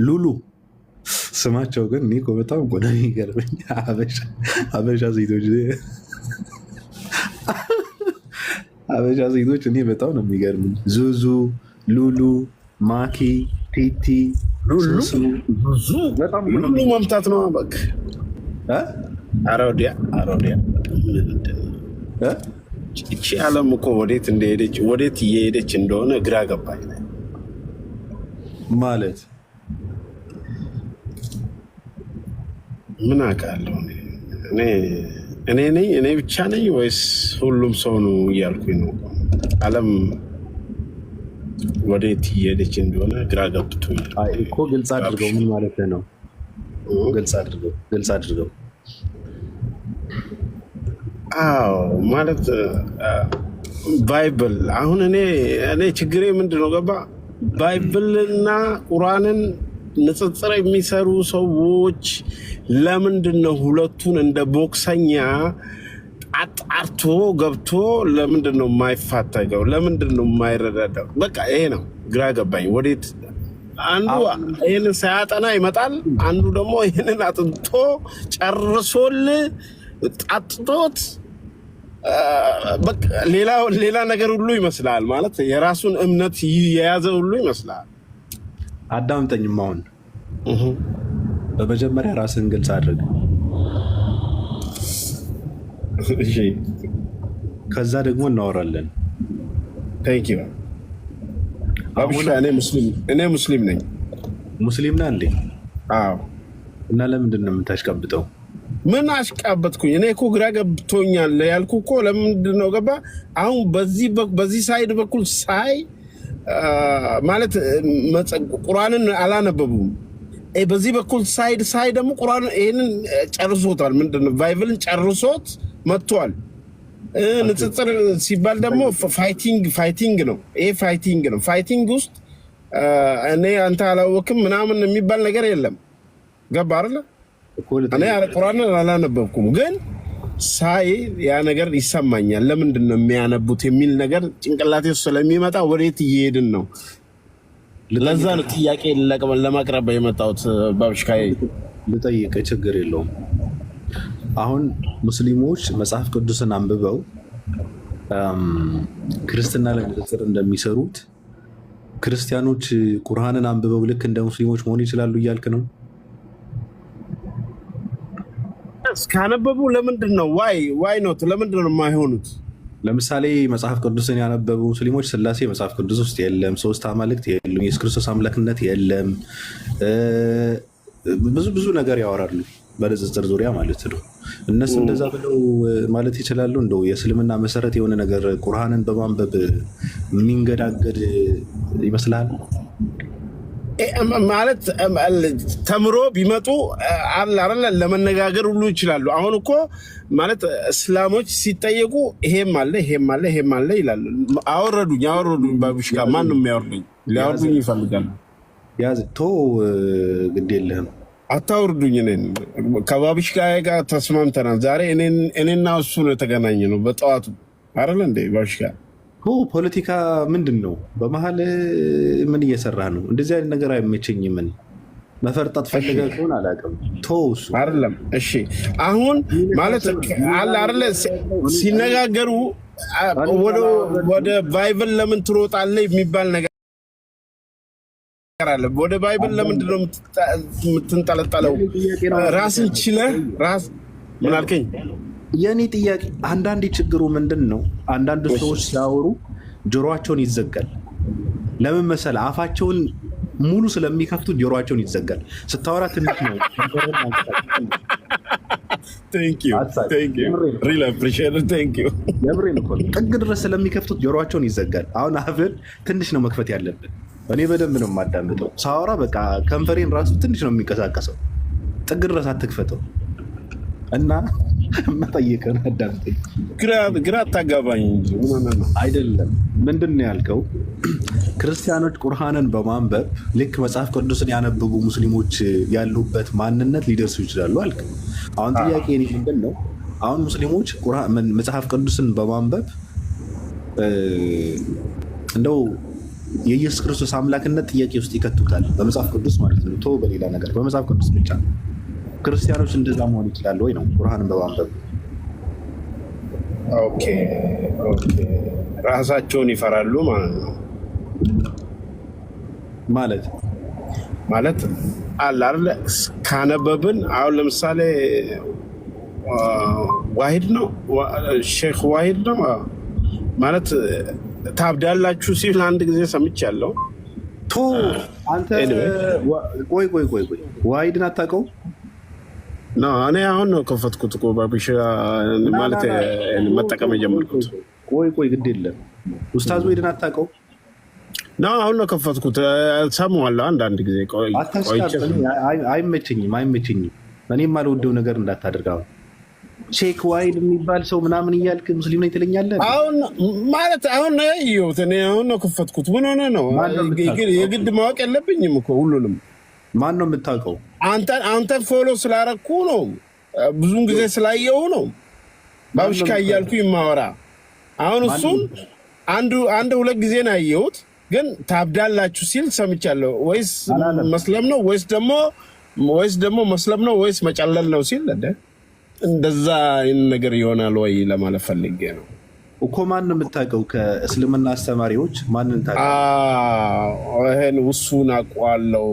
ሉሉ ስማቸው ግን እኔ እኮ በጣም እኮ ነው የሚገርመኝ። ሀበሻ ሴቶች ሀበሻ ሴቶች እኔ በጣም ነው የሚገርምኝ። ዙዙ፣ ሉሉ፣ ማኪ፣ ቲቲ፣ ሉሉ መምታት ነው በቃ። አሮዲያ እቺ ዓለም እኮ ወዴት እንደሄደች ወዴት እየሄደች እንደሆነ ግራ ገባኝ። ማለት ምን አውቃለሁ እኔ ብቻ ነኝ ወይስ ሁሉም ሰው ነው እያልኩኝ ነው። ዓለም ወዴት እየሄደች እንደሆነ ግራ ገብቶኛል እኮ። ግልጽ አድርገው። ምን ማለት ነው? ግልጽ አድርገው። አዎ ማለት ባይብል አሁን እኔ ችግሬ ምንድን ነው ገባ? ባይብልና ቁርአንን ንጽጽር የሚሰሩ ሰዎች ለምንድን ነው ሁለቱን እንደ ቦክሰኛ አጣርቶ ገብቶ ለምንድን ነው የማይፋተገው? ለምንድን ነው የማይረዳዳው? በቃ ይሄ ነው ግራ ገባኝ። ወዴት አንዱ ይህንን ሳያጠና ይመጣል፣ አንዱ ደግሞ ይህንን አጥንቶ ጨርሶል ጣጥቶት ሌላ ነገር ሁሉ ይመስላል። ማለት የራሱን እምነት የያዘ ሁሉ ይመስላል። አዳምጠኝም። አሁን በመጀመሪያ ራስን ግልጽ አድርግ። ከዛ ደግሞ እናወራለን። እኔ ሙስሊም ነኝ። ሙስሊም ነህ እንዴ? አዎ። እና ለምንድን ነው የምታሽቀብጠው? ምን አሽቃበጥኩኝ? እኔ እኮ ግራ ገብቶኛል ያልኩ እኮ ለምንድን ነው ገባ? አሁን በዚህ ሳይድ በኩል ሳይ ማለት ቁርአንን አላነበቡም። በዚህ በኩል ሳይ ደግሞ ቁርአን ይህንን ጨርሶታል። ምንድን ነው ባይብልን ጨርሶት መጥቷል። ንጽጽር ሲባል ደግሞ ፋይቲንግ ነው። ይሄ ፋይቲንግ ነው። ፋይቲንግ ውስጥ እኔ አንተ አላወቅም ምናምን የሚባል ነገር የለም። ገባ አይደለ? እኔ ቁርአንን አላነበብኩም፣ ግን ሳይ ያ ነገር ይሰማኛል። ለምንድን ነው የሚያነቡት የሚል ነገር ጭንቅላቴ ውስጥ ስለሚመጣ ወዴት እየሄድን ነው? ለዛ ነው ጥያቄ ለማቅረብ የመጣሁት። ባብሽካዬ ልጠይቅ፣ ችግር የለውም። አሁን ሙስሊሞች መጽሐፍ ቅዱስን አንብበው ክርስትና ላይ ንጽጽር እንደሚሰሩት ክርስቲያኖች ቁርአንን አንብበው ልክ እንደ ሙስሊሞች መሆን ይችላሉ እያልክ ነው? እስካነበቡ ለምንድን ነው ዋይ ኖት ለምንድን ነው የማይሆኑት? ለምሳሌ መጽሐፍ ቅዱስን ያነበቡ ሙስሊሞች ስላሴ መጽሐፍ ቅዱስ ውስጥ የለም፣ ሶስት አማልክት የሉም፣ የሱስ ክርስቶስ አምላክነት የለም፣ ብዙ ነገር ያወራሉ በንጽጽር ዙሪያ ማለት ነው። እነሱ እንደዛ ብለው ማለት ይችላሉ? እንደው የእስልምና መሰረት የሆነ ነገር ቁርአንን በማንበብ የሚንገዳገድ ይመስላል? ማለት ተምሮ ቢመጡ ለመነጋገር ሁሉ ይችላሉ። አሁን እኮ ማለት እስላሞች ሲጠየቁ ይሄም አለ ይላሉ። አወረዱኝ ባቡሽካ። ማን ነው የሚያወርዱኝ? ሊያወርዱኝ ይፈልጋሉ። ግድ የለህም አታውርዱኝ። እኔን ከባቡሽካ ጋር ተስማምተናል። ዛሬ እኔና እሱ ነው የተገናኘ ነው በጠዋቱ አይደለ እንዴ ባቡሽካ? ፖለቲካ ምንድን ነው? በመሀል ምን እየሰራ ነው? እንደዚህ አይነት ነገር አይመቸኝም። ምን መፈርጣት ፈልገ ከሆነ አላውቅም። እሱ አይደለም። እሺ አሁን ማለት አለ አይደለ ሲነጋገሩ ወደ ባይብል ለምን ትሮጣለህ የሚባል ነገር አለ። ወደ ባይብል ለምንድን ነው የምትንጠለጠለው? ራስን ችለህ ምን አልከኝ? የእኔ ጥያቄ አንዳንድ ችግሩ ምንድን ነው? አንዳንድ ሰዎች ሲያወሩ ጆሮቸውን ይዘጋል። ለምን መሰለህ? አፋቸውን ሙሉ ስለሚከፍቱ ጆሮቸውን ይዘጋል። ስታወራ ትንሽ ነው። ጥግ ድረስ ስለሚከፍቱት ጆሮቸውን ይዘጋል። አሁን አፍን ትንሽ ነው መክፈት ያለብን። እኔ በደንብ ነው የማዳምጠው። ሳወራ በቃ ከንፈሬን ራሱ ትንሽ ነው የሚንቀሳቀሰው። ጥግ ድረስ አትክፈተው እና መጠየቅን አዳምጠኝ። ግራ አታጋባኝ እንጂ አይደለም። ምንድን ነው ያልከው? ክርስቲያኖች ቁርአንን በማንበብ ልክ መጽሐፍ ቅዱስን ያነበቡ ሙስሊሞች ያሉበት ማንነት ሊደርሱ ይችላሉ አልክ። አሁን ጥያቄ ምንድን ነው? አሁን ሙስሊሞች መጽሐፍ ቅዱስን በማንበብ እንደው የኢየሱስ ክርስቶስ አምላክነት ጥያቄ ውስጥ ይከቱታል። በመጽሐፍ ቅዱስ ማለት ነው። ቶ በሌላ ነገር በመጽሐፍ ቅዱስ ብቻ። ክርስቲያኖች እንደዛ መሆን ይችላሉ ወይ ነው ቁርአንን በማንበብ ኦኬ ራሳቸውን ይፈራሉ ማለት ነው። ማለት አለ አይደል? ካነበብን አሁን ለምሳሌ ዋሂድ ነው ሼክ ዋሂድ ነው ማለት ታብዳላችሁ ሲል አንድ ጊዜ ሰምቻለሁ። አንተ ቆይ ዋሂድን አታውቀውም? እኔ አሁን ነው ከፈትኩት እኮ ባቢሻ ማለት መጠቀም የጀመርኩት። ቆይ ግድ የለም ኡስታዝ ዋሂድን አታውቀውም? አሁን ነው ከፈትኩት። ሰማዋለሁ አንዳንድ ጊዜ። አይመቸኝም። እኔ የማልወደው ነገር እንዳታደርግ። አሁን ሼክ ዋሂድ የሚባል ሰው ምናምን እያልክ ሙስሊም ነኝ ትለኛለህ። አሁን ነው ያየሁት። እኔ አሁን ነው ከፈትኩት። ምን ሆነ ነው? የግድ ማወቅ የለብኝም እኮ ሁሉንም። ማን ነው የምታውቀው? አንተን ፎሎ ስላረኩ ነው፣ ብዙን ጊዜ ስላየሁ ነው ባብሽካ እያልኩ የማወራ። አሁን እሱን አንድ ሁለት ጊዜ ነው ያየሁት፣ ግን ታብዳላችሁ ሲል ሰምቻለሁ። ወይስ መስለም ነው ወይስ ደግሞ መስለም ነው ወይስ መጨለል ነው ሲል እንደዛ ነገር ይሆናል ወይ ለማለት ፈልጌ ነው እኮ። ማን ነው የምታውቀው ከእስልምና አስተማሪዎች? ማንን ታውቀው? ይሄን እሱን አውቀዋለሁ።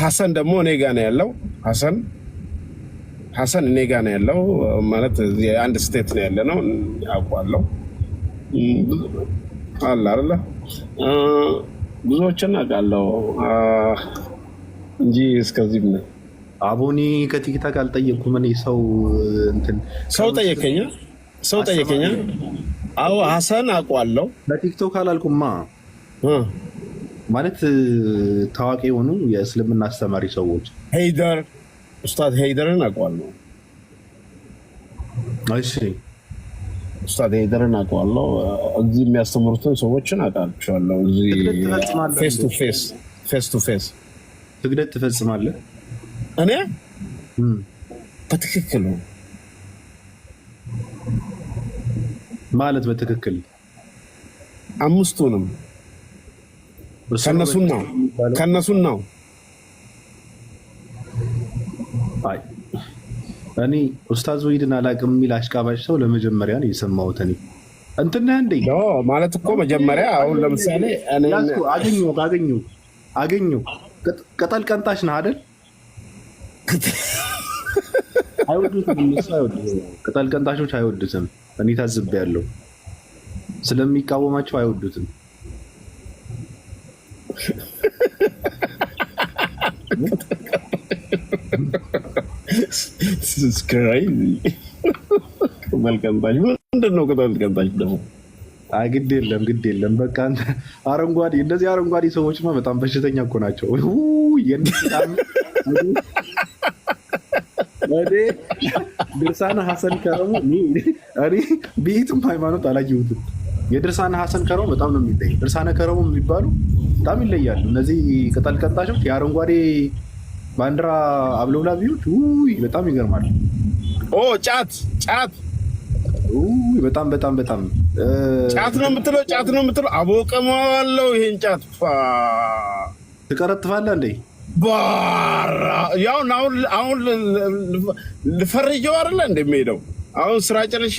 ሐሰን ደግሞ እኔ ጋ ነው ያለው። ሐሰን እኔ ጋ ነው ያለው ማለት አንድ ስቴት ነው ያለ ነው። አውቀዋለሁ አለ አይደለ? ብዙዎችን አውቃለሁ እንጂ እስከዚህም ነው። አቦኒ ከቲክታክ አልጠየቅኩም እኔ። ሰው ጠየቀኛ። አዎ ሐሰን አውቀዋለሁ። በቲክቶክ አላልኩማ። ማለት ታዋቂ የሆኑ የእስልምና አስተማሪ ሰዎች ኡስታዝ ሄይደርን አውቀዋለሁ። እሺ ኡስታዝ ሄይደርን አውቀዋለሁ። እዚህ የሚያስተምሩትን ሰዎችን አውቃቸዋለሁ። ፌስ ቱ ፌስ ስግደት ትፈጽማለህ? እኔ በትክክል ማለት በትክክል አምስቱንም ከነሱን ነው። አይ እኔ ኡስታዝ ዋሂድን አላውቅም የሚል አሽቃባጭ ሰው ለመጀመሪያ ነው የሰማሁት። እኔ እንትና እንዴ ማለት እኮ መጀመሪያ አሁን ለምሳሌ አገኘሁ ቅጠል ቀንጣሽ ነህ አይደል? አይወዱትም። ቅጠል ቀንጣሾች አይወዱትም። እኔ ታዝቤያለሁ። ስለሚቃወማቸው አይወዱትም። ምንድን ነው ቅጠል ቀንጣሽ ደግሞ? ግድ የለም በቃ አረንጓዴ፣ እንደዚህ አረንጓዴ ሰዎችማ በጣም በሽተኛ እኮ ናቸው። ድርሳነ ሐሰን ከረሙ እኔ በየትም ሃይማኖት አላየሁትም። የድርሳነ ሐሰን ከረሙ በጣም ነው የሚለየው። ድርሳነ ከረሙ የሚባሉ በጣም ይለያሉ። እነዚህ ቅጠል ቀንጣሾች የአረንጓዴ ባንዲራ አብለብላቢዎች በጣም ይገርማሉ። ጫት በጣም ጫት ነው የምትለው። አቦቀማዋለሁ ይሄን ጫት ትቀረጥፋለህ እንዴ? ያው አሁን ልፈርጀው አይደለ እንደሚሄደው። አሁን ስራ ጨርሼ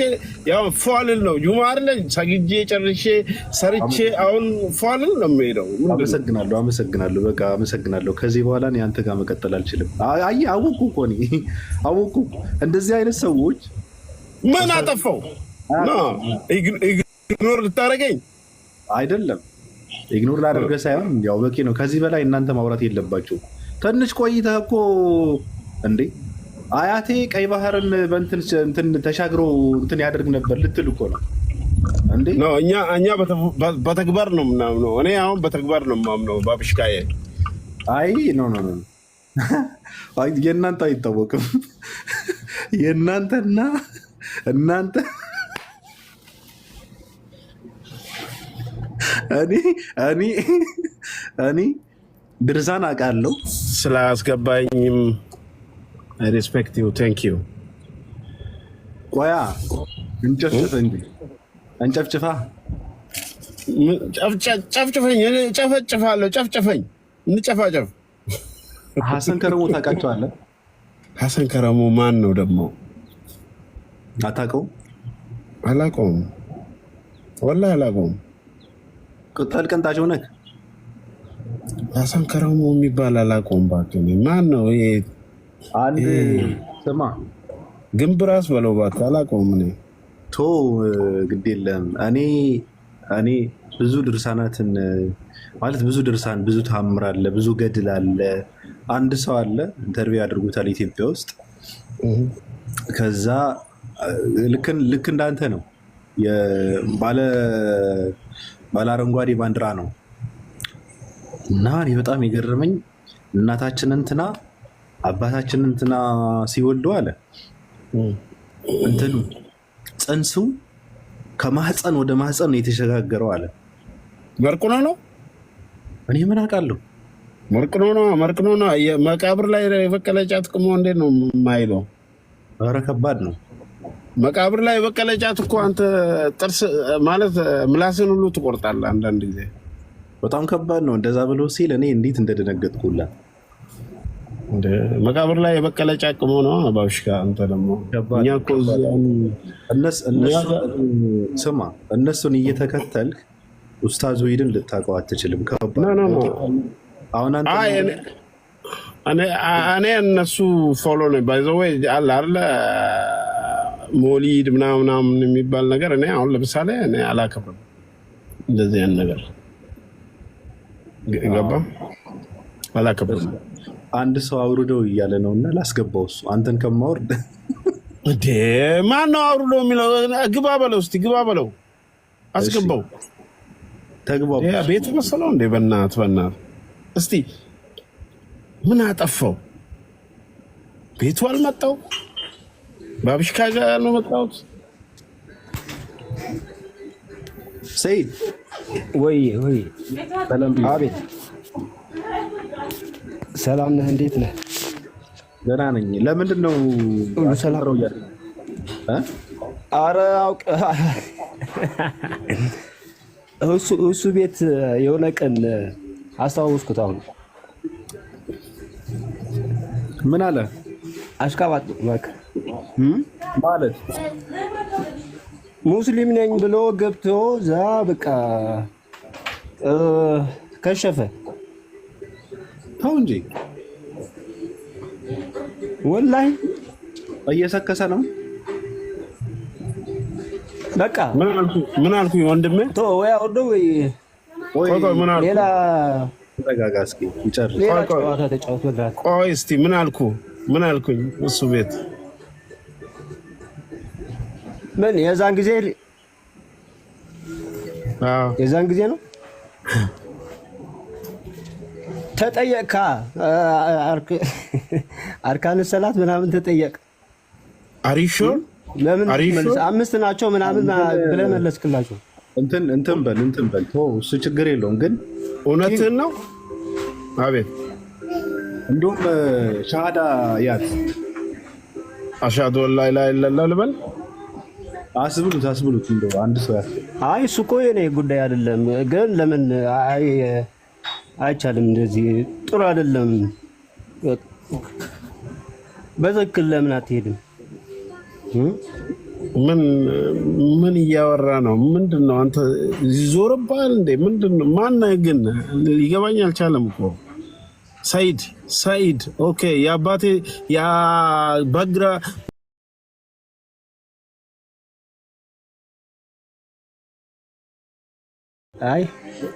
ያው ፏልል ነው ጁማ አይደለ ሰግጄ ጨርሼ ሰርቼ አሁን ፏልል ነው የሚሄደው። አመሰግናለሁ። በቃ አመሰግናለሁ። ከዚህ በኋላ እኔ አንተ ጋር መቀጠል አልችልም። አወኩ እንደዚህ አይነት ሰዎች ምን አጠፋው? ኢግኖር ልታደርገኝ አይደለም። ኢግኖር ላደርገህ ሳይሆን ያው በቂ ነው። ከዚህ በላይ እናንተ ማውራት የለባችሁ። ትንሽ ቆይተህ እኮ እንዴ አያቴ ቀይ ባህርን በእንትን ተሻግሮ እንትን ያደርግ ነበር ልትል እኮ ነው እንዴ? እኛ በተግባር ነው ምናምነው። እኔ አሁን በተግባር ነው የማምነው ባብሽካዬ። አይ ኖ የእናንተ አይታወቅም። የእናንተና እናንተ እኔ ድርሳን አውቃለሁ። ስላስገባኝም ሪስፔክት ዩ ቴንክ ዩ። ቆያ እንጨፍጭፍ እንጂ እንጨፍጭፋ ጨፍጭፈኝ፣ ጨፈጭፋለሁ፣ ጨፍጭፈኝ፣ እንጨፋጨፍ። ሀሰን ከረሙ ታውቃቸዋለህ? ሀሰን ከረሙ ማን ነው ደግሞ? አታውቀውም? አላውቀውም፣ ወላሂ አላውቀውም። ቅጠል ቅንጣቸው ነህ። ሀሰን ከረሙ የሚባል አላውቀውም። እባክህ ማን ነው ይሄ? አንድ ስማ፣ ግንብ ራስ በለው እባክህ፣ አላውቀውም እኔ። ቶ ግድ የለም። እኔ ብዙ ድርሳናትን ማለት ብዙ ድርሳን፣ ብዙ ታምር አለ፣ ብዙ ገድል አለ። አንድ ሰው አለ ኢንተርቪው ያደርጉታል ኢትዮጵያ ውስጥ። ከዛ ልክ እንዳንተ ነው፣ ባለ አረንጓዴ ባንዲራ ነው። እና እኔ በጣም የገረመኝ እናታችን እንትና አባታችን እንትና ሲወልዱ አለ እንትኑ ፅንሱ ከማህፀን ወደ ማህፀን ነው የተሸጋገረው አለ። መርቅኖ ነው። እኔ ምን አውቃለሁ? መርቅኖ ነው። መቃብር ላይ የበቀለ ጫት ቅሞ እንዴት ነው የማይለው? ኧረ ከባድ ነው። መቃብር ላይ የበቀለ ጫት እኮ አንተ ጥርስ ማለት ምላስን ሁሉ ትቆርጣለህ አንዳንድ ጊዜ። በጣም ከባድ ነው። እንደዛ ብሎ ሲል እኔ እንዴት እንደደነገጥኩላ። መቃብር ላይ የበቀለ ጫት ቅሞ ነው አባብሽካ። አንተ ደግሞ እኛ እኮ ስማ፣ እነሱን እየተከተልክ ኡስታዝ ወሂድን ልታውቀው አትችልም። ከባድ አሁን እኔ እነሱ ፎሎ ነው ባይዘወይ አለ አይደለ ሞሊድ ምናምን የሚባል ነገር እኔ አሁን ለምሳሌ እኔ አላከብርም እንደዚህ ያን ነገር ገባ አላከብርም። አንድ ሰው አውርደው እያለ ነውና ላስገባው። እሱ አንተን ከማወርድ እንዴ ማን ነው አውርደው የሚለው? ግባ በለው እስቲ፣ ግባ በለው፣ አስገባው። ተግባው ቤት መሰለው እንዴ? በእናት እስቲ ምን አጠፋው? ቤቱ አልመጣው፣ ባብሽካ ጋር ነው መጣሁት። ሰይድ ወይ አቤት። ሰላም ነህ? እንዴት ነህ? ደህና ነኝ። ለምንድን ነው ሰላም? ኧረ እሱ ቤት የሆነ ቀን አስተዋወስኩት። አሁን ምን አለ? አሽቃባጥ ማለት ሙስሊም ነኝ ብሎ ገብቶ ዛ በቃ ከሸፈ። ተው እንጂ ወላሂ እየሰከሰ ነው። በቃ ምን አልኩኝ ወንድሜ? ቶ ወይ አውርዶ ወይ ሌላ ተረጋጋ እስኪ ይጨርስ። ሌላ ጨዋታ ተጫወት። ወላሂ ቆይ እስቲ ምን አልኩኝ? እሱ ቤት ምን የዛን ጊዜ ነው ተጠየቅካ? አርካን ሰላት ምናምን ተጠየቅ። አሪሾ ለምን አምስት ናቸው ምናምን ብለህ መለስክላቸው። እንትን በል እሱ ችግር የለውም ግን እውነትህን ነው። አቤት እንደውም ሻሃዳ ያዝ። አሽሀዱ አን ላ ኢላሀ ኢለላህ ልበል። አስብሉት እንደው አንድ ሰው ያዝ። አይ እሱ እኮ የኔ ጉዳይ አይደለም፣ ግን ለምን አይቻልም? እንደዚህ ጥሩ አይደለም። በትክክል ለምን አትሄድም? ምን እያወራ ነው? ምንድን ነው አንተ ዞርብሃል እንዴ? ምንድን ነው ማነህ ግን? ሊገባኝ አልቻለም እኮ ሰይድ ኦኬ። የአባቴ በግራ አይ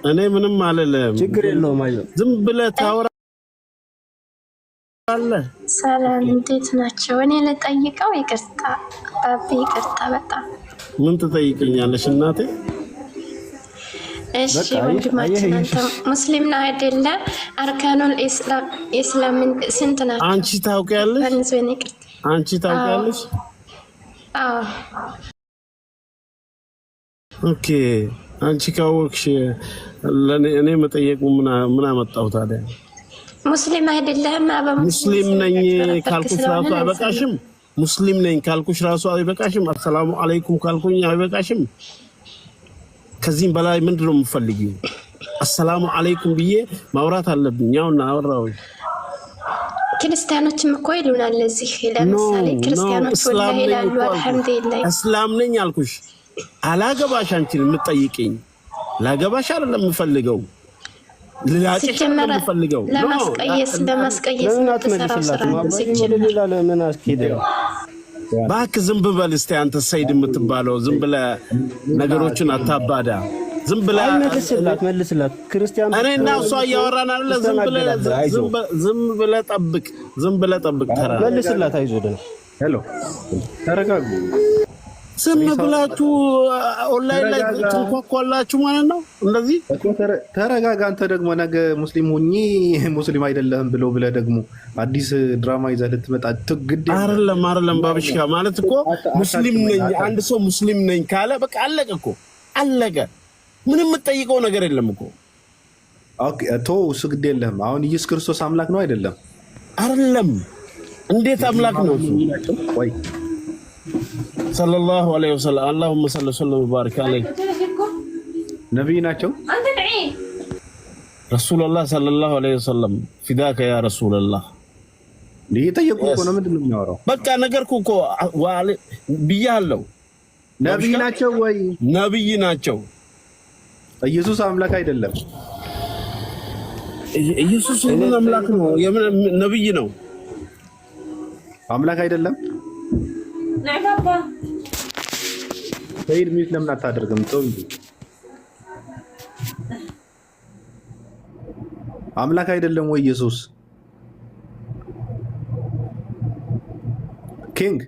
እኔ ምንም አልልም፣ ችግር የለውም። አይዞህ ዝም ብለህ ታወራለህ። ሰላም እንዴት ናቸው? እኔ ልጠይቀው። ይቅርታ ባቢ፣ ይቅርታ በጣም ምን ትጠይቀኛለሽ እናቴ? እሺ ወንድማችን አንተ ሙስሊም ነህ አይደለ? አርካኑል ኢስላም ስንት ናቸው? አንቺ ታውቂያለሽ? አንቺ ታውቂያለሽ? አዎ ኦኬ። አንቺ ካወቅሽ እኔ መጠየቁ ምን አመጣው ታዲያ? ሙስሊም አይደለህም? ሙስሊም ነኝ ካልኩሽ ራሱ አይበቃሽም? ሙስሊም ነኝ ካልኩሽ ራሱ አይበቃሽም? አሰላሙ አለይኩም ካልኩኝ አይበቃሽም? ከዚህም በላይ ምንድነው የምፈልጊው? አሰላሙ አለይኩም ብዬ ማውራት አለብኝ። ያውና አወራው። ክርስቲያኖችም እኮ ይሉናል ለዚህ ለምሳሌ ክርስቲያኖች ወላሂ ይላሉ አልሐምዱሊላህ እስላም ነኝ አልኩሽ። አላገባሽ አንቺን የምትጠይቂኝ ላገባሽ አይደለም የምፈልገው ልላጭሽ አይደለም የምፈልገው ለማስቀየስ ለምን ወደ ለምን አስኬደው እባክህ ዝም በል እስቲ አንተ ሰይድ የምትባለው ዝም ብለህ ነገሮችን አታባዳ። ዝም ብለህ መልስላት ክርስቲያን እኔና እሷ እያወራን አይደለ? ዝም ብለህ ጠብቅ። ተራ መልስላት። አይዞህ ሄሎ ተረጋጉ። ዝም ብላችሁ ኦንላይን ላይ ትንኳኳላችሁ ማለት ነው። እንደዚህ ተረጋጋ። አንተ ደግሞ ነገ ሙስሊም ሁኚ ሙስሊም አይደለህም ብለህ ደግሞ አዲስ ድራማ ይዘህ ልትመጣ ትግድ አይደለም ባብሽካ ማለት እኮ ሙስሊም ነኝ አንድ ሰው ሙስሊም ነኝ ካለ በቃ አለቀ እኮ አለቀ። ምንም የምትጠይቀው ነገር የለም እኮ። ኦኬ እሱ ግድ የለህም። አሁን ኢየሱስ ክርስቶስ አምላክ ነው አይደለም? አይደለም። እንዴት አምላክ ነው? ወይ ሰለላሁ ዐለይሂ ወሰለም اللهم صل وسلم وبارك عليه ነብይ ናቸው። ረሱላህ ሰለላሁ ዐለይሂ ወሰለም ፊዳከ ያ ረሱላህ ሊጠየቁ እኮ ነው። ምንድን ነው የሚያወራው? በቃ ነገርኩ እኮ ብያለሁ። ነብይ ናቸው ወይ? ነብይ ናቸው። ኢየሱስ አምላክ አይደለም። ኢየሱስ ምን አምላክ ነው? ነብይ ነው። አምላክ አይደለም። ነጋባ ሰይድ ሚት ለምን አታደርግም? ተው እንጂ አምላክ አይደለም ወይ ኢየሱስ? ኪንግ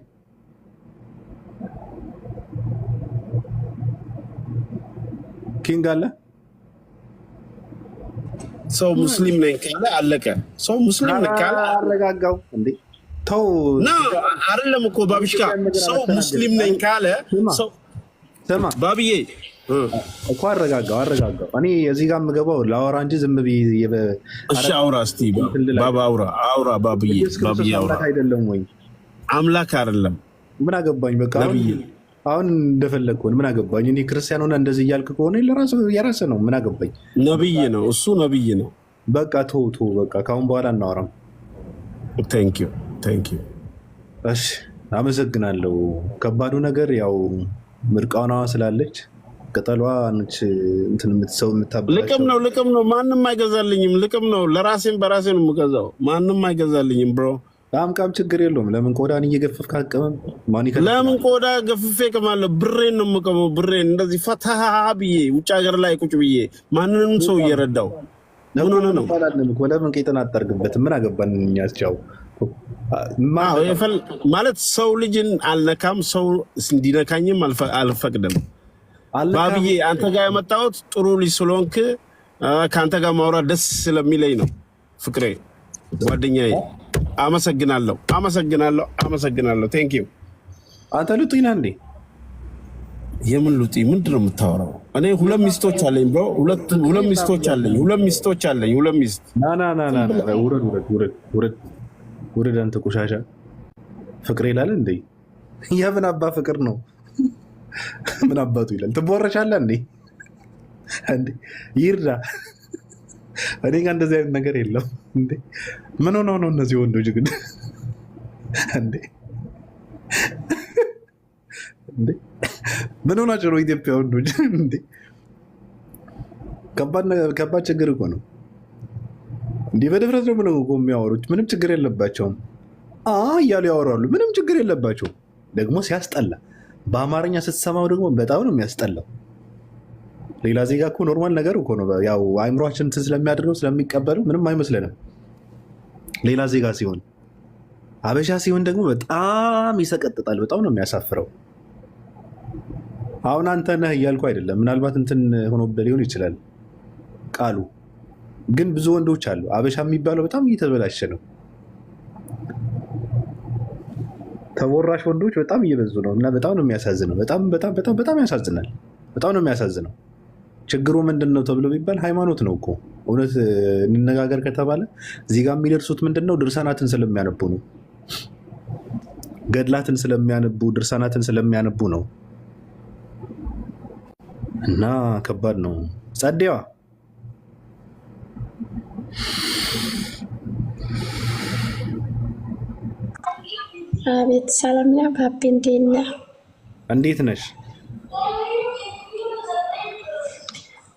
አለ። ሰው ሙስሊም ነኝ ካለ አለቀ። ሰው ሙስሊም ነኝ ካለ አረጋጋው እንዴ ተው አይደለም እኮ ባብሽካ። ሰው ሙስሊም ነኝ ካለ ሰው ሰማ ባብዬ እኮ አረጋጋው። እኔ እዚህ ጋር የምገባው ላወራ እንጂ ዝም ብዬ እሺ አውራ እስቲ ባባ አውራ ባብዬ አውራ። አይደለም ወይ አምላክ አይደለም። ምን አገባኝ? በቃ አሁን እንደፈለግኩ ምን አገባኝ? እኔ ክርስቲያን ሆነ እንደዚህ እያልክ ከሆነ የራስህ ነው። ምን አገባኝ? ነብይ ነው እሱ ነብይ ነው። በቃ ተው በቃ ካሁን በኋላ እናወራም። ቴንክ ዩ እሺ አመሰግናለሁ። ከባዱ ነገር ያው ምርቃኗ ስላለች ቅጠሏ ነች እንትን የምትሰው የምታበላቸው። ልቅም ነው። ማንም አይገዛልኝም። ልቅም ነው። ለራሴን በራሴ ነው የምገዛው። ማንም አይገዛልኝም ብሮ። ቃም ችግር የለውም። ለምን ቆዳን እየገፈፍክ አትቀምም? ለምን ቆዳ ገፍፌ እቀማለሁ? ብሬን ነው የምቀመው። ብሬን እንደዚህ ፈታ ብዬ ውጭ ሀገር ላይ ቁጭ ብዬ ማንንም ሰው እየረዳው ምን ሆነ ነው? ለምን ቄጥን አታርግበትም? ምን አገባን እኛ ቻው ማለት ሰው ልጅን አልነካም። ሰው እንዲነካኝም አልፈቅድም። ባብዬ አንተ ጋር የመጣሁት ጥሩ ልጅ ስለሆንክ ከአንተ ጋር ማውራት ደስ ስለሚለኝ ነው። ፍቅሬ ጓደኛዬ አመሰግናለሁ። ቴንክ ዩ። አንተ ሉጢና እንዴ? የምን ሉጢ? ምንድን ነው የምታወራው? እኔ ሁለት ሚስቶች አለኝ ብሮ። ሁለት ሚስቶች አለኝ። ና ውረድ አንተ ቆሻሻ። ፍቅር ይላል እንዴ? የምን አባ ፍቅር ነው? ምን አባቱ ይላል? ትቦረሻለህ እንዴ? ይርዳ። እኔ ጋር እንደዚህ አይነት ነገር የለም እንዴ። ምን ሆነው ነው እነዚህ ወንዶች ግን እንዴ? ምን ሆናቸው ነው ኢትዮጵያ ወንዶች እንዴ? ከባድ ችግር እኮ ነው። እንዲህ በድፍረት ነው ብለው የሚያወሩት። ምንም ችግር የለባቸውም እያሉ ያወራሉ። ምንም ችግር የለባቸውም። ደግሞ ሲያስጠላ በአማርኛ ስትሰማው ደግሞ በጣም ነው የሚያስጠላው። ሌላ ዜጋ እኮ ኖርማል ነገር እኮ ነው። ያው አእምሯችን ስለሚያደርገው ስለሚቀበለው ምንም አይመስለንም። ሌላ ዜጋ ሲሆን፣ አበሻ ሲሆን ደግሞ በጣም ይሰቀጥጣል። በጣም ነው የሚያሳፍረው። አሁን አንተ ነህ እያልኩ አይደለም። ምናልባት እንትን ሆኖብህ ሊሆን ይችላል ቃሉ። ግን ብዙ ወንዶች አሉ። አበሻ የሚባለው በጣም እየተበላሸ ነው። ተቦራሽ ወንዶች በጣም እየበዙ ነው እና በጣም ነው የሚያሳዝነው። በጣም ያሳዝናል። በጣም ነው የሚያሳዝነው። ችግሩ ምንድን ነው ተብሎ ቢባል ሃይማኖት ነው እኮ። እውነት እንነጋገር ከተባለ እዚህ ጋር የሚደርሱት ምንድን ነው? ድርሳናትን ስለሚያነቡ ነው። ገድላትን ስለሚያነቡ፣ ድርሳናትን ስለሚያነቡ ነው። እና ከባድ ነው። ጸዴዋ አቤት ሰላም ነው ባቢ፣ እንዴት ነህ? እንዴት ነሽ?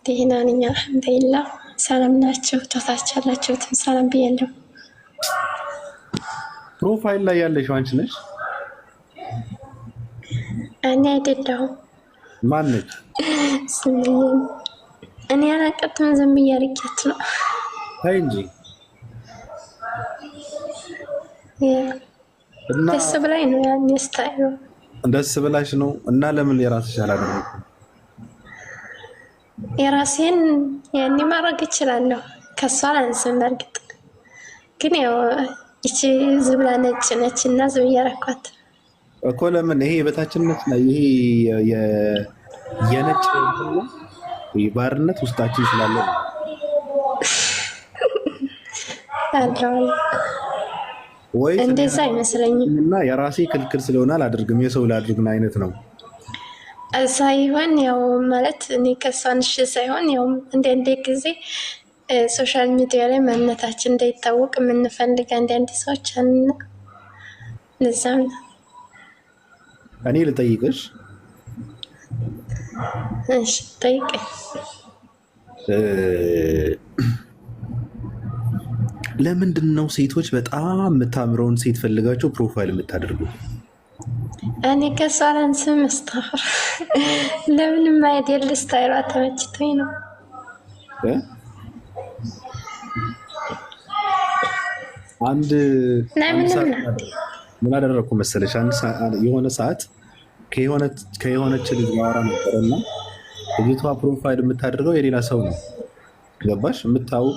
ደህና ነኝ አልሐምዱሊላህ። ሰላም ናቸው? ተታች ያላችሁትም ሰላም ብያለሁ። ፕሮፋይል ላይ ያለሽው አንቺ ነሽ? እኔ አይደለሁም። ማን ነች? እኔ አላውቃትም፣ ዝም ብዬ አድርጌያት ነው። አይ እንጂ ደስ ብላኝ ነው ያን ስታይሉ። ደስ ብላሽ ነው? እና ለምን የራስሽ አላደረግሽም? የራሴን ያኔ ማድረግ እችላለሁ፣ ከሷ አላንስም። በእርግጥ ግን ያው ይቺ ዝብላ ነጭ ነች እና ዝም እያረኳት እኮ። ለምን ይሄ የበታችነት ነው? ይሄ የነጭ ባርነት ውስጣችን ስላለ ነው። ወይ እንደዛ አይመስለኝም። እና የራሴ ክልክል ስለሆነ አላደርግም የሰው ላድርግን አይነት ነው ሳይሆን ያው ማለት እኔ ከሷ ንሽ ሳይሆን ያው እንደ ጊዜ ሶሻል ሚዲያ ላይ ማንነታችን እንዳይታወቅ የምንፈልግ አንዳንድ ሰዎች አሉና ለዛም ነው። እኔ ልጠይቅሽ። እሺ ጠይቀኝ። ለምንድን ነው ሴቶች በጣም የምታምረውን ሴት ፈልጋቸው ፕሮፋይል የምታደርጉት? እኔ ከሷ ላንስም መስታፈር ለምንም አይደል ስታይሏ ተመችቶኝ ነው። አንድ ምን አደረግኩ መሰለሽ? የሆነ ሰዓት ከየሆነች ልጅ ማወራ ነበረና ልጅቷ ፕሮፋይል የምታደርገው የሌላ ሰው ነው። ገባሽ? የምትታወቅ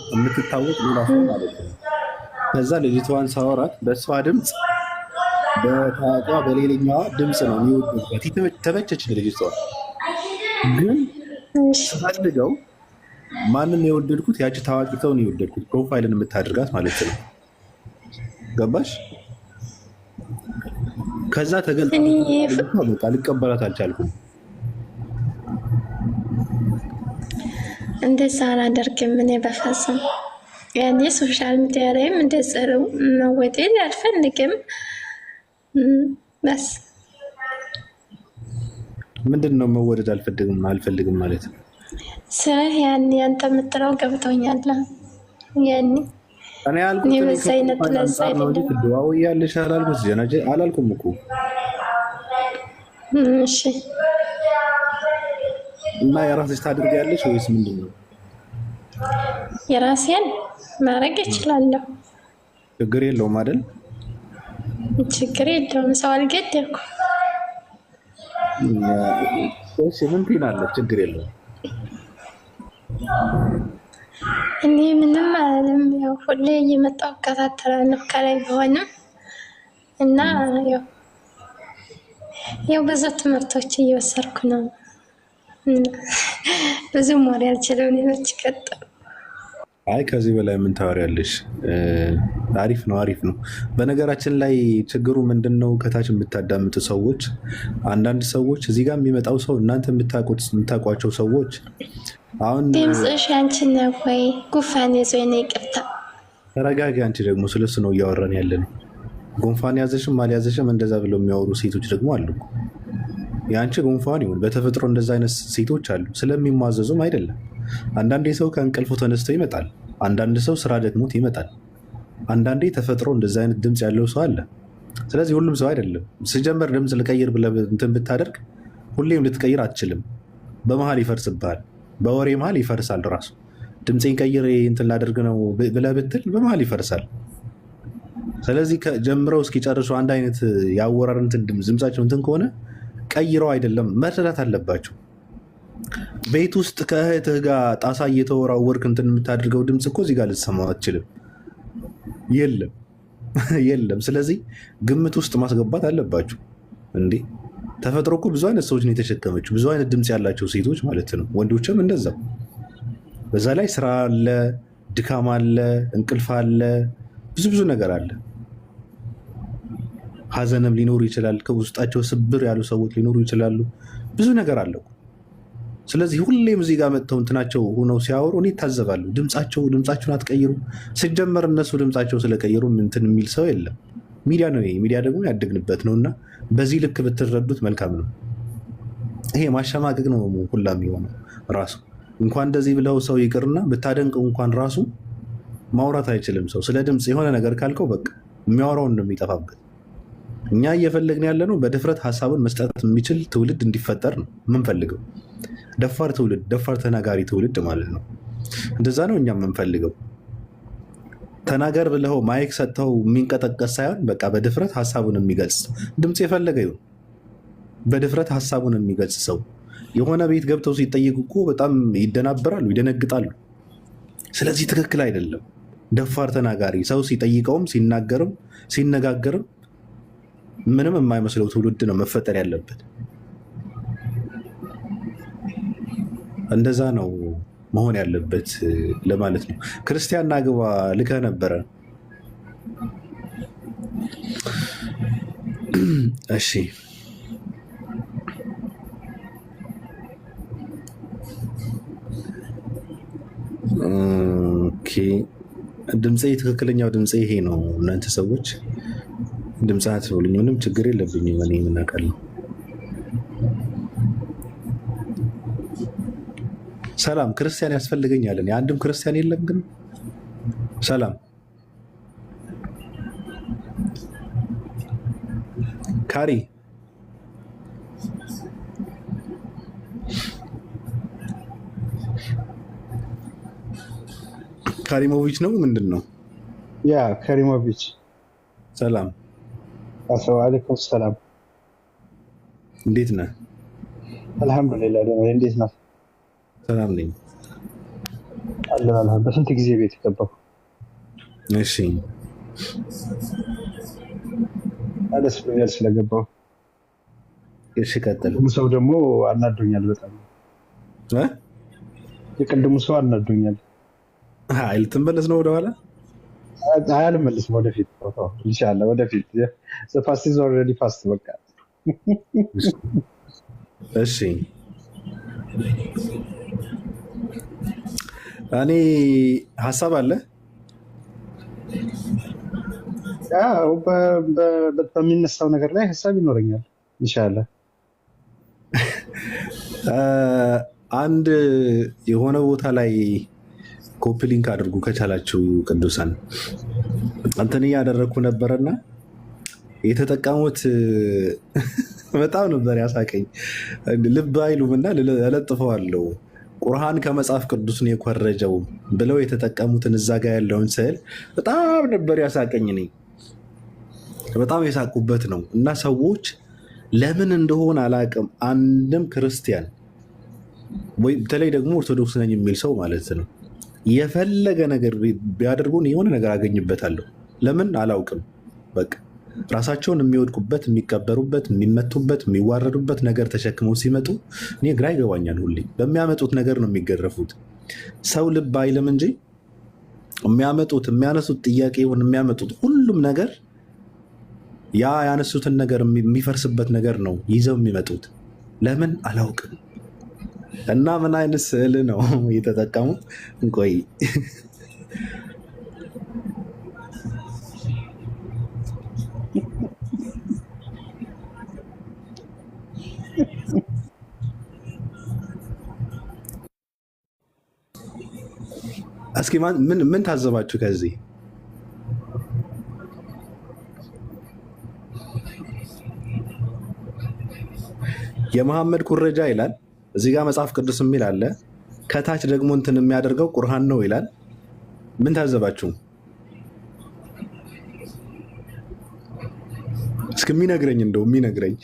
ሌላ ሰው ማለት ነው። ከዛ ልጅቷን ሳወራት በእሷ ድምፅ በታዋቋ በሌላኛዋ ድምፅ ነው የሚወዱበት። ተመቸችኝ ልጅቷ። ግን ስፈልገው ማንን የወደድኩት? ያቺ ታዋቂ ሰውን የወደድኩት፣ ፕሮፋይልን የምታደርጋት ማለት ነው። ገባሽ? ከዛ ተገልጣ ልቀበላት አልቻልኩም። እንደዛ አላደርግም እኔ በፈጽም። ያኔ ሶሻል ሚዲያ ላይም እንደዚህ መወደድ አልፈልግም። በስ ምንድን ነው መወደድ አልፈልግም ማለት ነው? ስለ ያኔ አንተ የምትለው ገብቶኛል። ያኔ እኔ በዛ አይነት ለዛ አይደለም ያለሽ አላልኩም እኮ። እሺ እና የራስሽ ታድርጊያለሽ ወይስ ምንድን ነው? የራሴን ማድረግ እችላለሁ። ችግር የለውም አይደል? ችግር የለውም። ሰው አልገደልኩም። እሺ ምን ትይናለሽ? ችግር የለውም። እኔ ምንም አላለም። ያው ሁሌ እየመጣሁ እከታተላለሁ ከላይ ቢሆንም እና ያው ብዙ ትምህርቶች እየወሰድኩ ነው። ብዙም ወሬ አልችልም። ሌሎች ቀጥሉ። አይ ከዚህ በላይ ምን ታወሪያለሽ? አሪፍ ነው። በነገራችን ላይ ችግሩ ምንድን ነው? ከታች የምታዳምጡ ሰዎች፣ አንዳንድ ሰዎች እዚህ ጋር የሚመጣው ሰው እናንተ የምታውቋቸው ሰዎች አሁን ድምፅሽ አንቺን ነው ወይ ጉንፋን ይዞኝ ነው? ይቅርታ ተረጋጊ። አንቺ ደግሞ ስለሱ ነው እያወራን ያለ ነው። ጉንፋን ያዘሽም አልያዘሽም እንደዛ ብለው የሚያወሩ ሴቶች ደግሞ አሉ። የአንቺ ጉንፋን ይሁን በተፈጥሮ እንደዛ አይነት ሴቶች አሉ። ስለሚሟዘዙም አይደለም። አንዳንዴ ሰው ከእንቅልፉ ተነስቶ ይመጣል። አንዳንድ ሰው ስራ ደክሞት ይመጣል። አንዳንዴ ተፈጥሮ እንደዛ አይነት ድምፅ ያለው ሰው አለ። ስለዚህ ሁሉም ሰው አይደለም። ሲጀመር ድምፅ ልቀይር ብለህ እንትን ብታደርግ ሁሌም ልትቀይር አትችልም። በመሀል ይፈርስብሃል። በወሬ መሀል ይፈርሳል። ራሱ ድምፄን ቀይር እንትን ላደርግ ነው ብለህ ብትል በመሀል ይፈርሳል። ስለዚህ ጀምረው እስኪጨርሱ አንድ አይነት የአወራር ድምፃቸው እንትን ከሆነ ቀይረው አይደለም መረዳት አለባቸው። ቤት ውስጥ ከእህትህ ጋር ጣሳ እየተወራወርክ እንትን የምታደርገው ድምፅ እኮ እዚህ ጋር ልትሰማው አትችልም። የለም። ስለዚህ ግምት ውስጥ ማስገባት አለባቸው። እንዴ ተፈጥሮ እኮ ብዙ አይነት ሰዎች ነው የተሸከመችው። ብዙ አይነት ድምፅ ያላቸው ሴቶች ማለት ነው። ወንዶችም እንደዛው። በዛ ላይ ስራ አለ፣ ድካም አለ፣ እንቅልፍ አለ፣ ብዙ ነገር አለ። ሀዘንም ሊኖሩ ይችላል። ከውስጣቸው ስብር ያሉ ሰዎች ሊኖሩ ይችላሉ። ብዙ ነገር አለው። ስለዚህ ሁሌም እዚህ ጋር መጥተው እንትናቸው ሆነው ሲያወሩ እኔ ይታዘባሉ። ድምፃቸውን አትቀይሩ። ሲጀመር እነሱ ድምፃቸው ስለቀየሩ እንትን የሚል ሰው የለም። ሚዲያ ነው። ሚዲያ ደግሞ ያደግንበት ነው እና በዚህ ልክ ብትረዱት መልካም ነው። ይሄ ማሸማቀቅ ነው ሁላ የሚሆነው ራሱ። እንኳን እንደዚህ ብለው ሰው ይቅርና ብታደንቀው እንኳን ራሱ ማውራት አይችልም ሰው። ስለ ድምፅ የሆነ ነገር ካልከው በቃ የሚያወራውን ነው የሚጠፋበት። እኛ እየፈለግን ያለ ነው በድፍረት ሀሳቡን መስጠት የሚችል ትውልድ እንዲፈጠር ነው የምንፈልገው። ደፋር ትውልድ፣ ደፋር ተናጋሪ ትውልድ ማለት ነው። እንደዛ ነው እኛ የምንፈልገው። ተናገር ብለው ማይክ ሰጥተው የሚንቀጠቀስ ሳይሆን በቃ በድፍረት ሀሳቡን የሚገልጽ ድምፅ የፈለገ ይሁን በድፍረት ሀሳቡን የሚገልጽ ሰው። የሆነ ቤት ገብተው ሲጠይቁ እኮ በጣም ይደናበራሉ፣ ይደነግጣሉ። ስለዚህ ትክክል አይደለም። ደፋር ተናጋሪ ሰው ሲጠይቀውም ሲናገርም ሲነጋገርም ምንም የማይመስለው ትውልድ ነው መፈጠር ያለበት። እንደዛ ነው መሆን ያለበት ለማለት ነው። ክርስቲያን ናግባ ልከህ ነበረ። እሺ ኦኬ። ድምፄ ትክክለኛው ድምፄ ይሄ ነው። እናንተ ሰዎች ድምፅ አትበሉኝ፣ ምንም ችግር የለብኝም። እኔ ምን አውቃለሁ። ሰላም ክርስቲያን ያስፈልገኛል። አንድም ክርስቲያን የለም ግን ሰላም ካሪሞቪች ነው ምንድን ነው? ያ ካሪሞቪች። ሰላም አለይኩም ሰላም። እንዴት ነህ? አልሐምዱሊላህ። ደግሞ እንዴት ነህ? ሰላም ነኝ አለሁ። በስንት ጊዜ ቤት ገባሁ? እሺ ደስ ብሎኛል ስለገባሁ። እሺ ቀጥል። ሰው ደግሞ አናዶኛል በጣም የቅድሙ ሰው አናዶኛል። ልትመለስ ነው ወደኋላ? አልመለስም፣ ወደፊት ኢንሻላህ። ወደፊት ፋስት ኢዝ ኦልሬዲ ፋስት። በቃ እሺ እኔ ሀሳብ አለ በሚነሳው ነገር ላይ ሀሳብ ይኖረኛል ኢንሻላህ። አንድ የሆነ ቦታ ላይ ኮፒ ሊንክ አድርጉ ከቻላችሁ ቅዱሳን። እንትን እያደረግኩ ነበረና የተጠቀሙት በጣም ነበር ያሳቀኝ። ልብ አይሉም እና እለጥፈዋለሁ። ቁርአን ከመጽሐፍ ቅዱስ ነው የኮረጀው ብለው የተጠቀሙትን እዛ ጋ ያለውን ስዕል በጣም ነበር ያሳቀኝ። እኔ በጣም የሳቁበት ነው እና ሰዎች ለምን እንደሆነ አላቅም። አንድም ክርስቲያን ወይ በተለይ ደግሞ ኦርቶዶክስ ነኝ የሚል ሰው ማለት ነው የፈለገ ነገር ቢያደርጉን የሆነ ነገር አገኝበታለሁ። ለምን አላውቅም። በቃ ራሳቸውን የሚወድቁበት፣ የሚቀበሩበት፣ የሚመቱበት፣ የሚዋረዱበት ነገር ተሸክመው ሲመጡ እኔ ግራ ይገባኛል። ሁሌ በሚያመጡት ነገር ነው የሚገረፉት። ሰው ልብ አይልም እንጂ የሚያነሱት ጥያቄ ይሁን የሚያመጡት ሁሉም ነገር ያ ያነሱትን ነገር የሚፈርስበት ነገር ነው ይዘው የሚመጡት። ለምን አላውቅም። እና ምን አይነት ስዕል ነው የተጠቀሙት? እንቆይ እስኪ ምን ታዘባችሁ ከዚህ? የመሐመድ ኩረጃ ይላል እዚህ ጋር መጽሐፍ ቅዱስ የሚል አለ። ከታች ደግሞ እንትን የሚያደርገው ቁርአን ነው ይላል። ምን ታዘባችሁ? እስኪ የሚነግረኝ እንደው የሚነግረኝ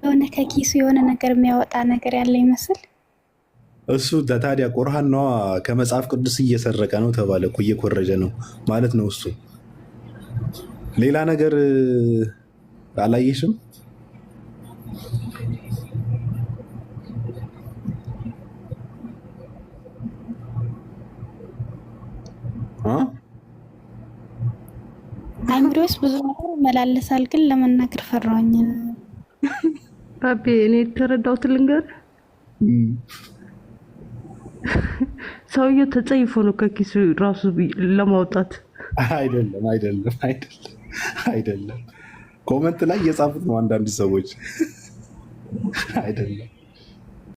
የሆነ ከኪሱ የሆነ ነገር የሚያወጣ ነገር ያለ ይመስል እሱ ታዲያ ቁርአን ነዋ። ከመጽሐፍ ቅዱስ እየሰረቀ ነው ተባለ እኮ፣ እየኮረጀ ነው ማለት ነው። እሱ ሌላ ነገር አላየሽም? ውስጥ ብዙ ነገር ይመላለሳል፣ ግን ለመናገር ፈራሁኝ። ባቢ እኔ የተረዳሁት ልንገር፣ ሰውየው ተጸይፎ ነው ከኪሱ ራሱ ለማውጣት። አይደለም ኮመንት ላይ እየጻፉት ነው አንዳንድ ሰዎች። አይደለም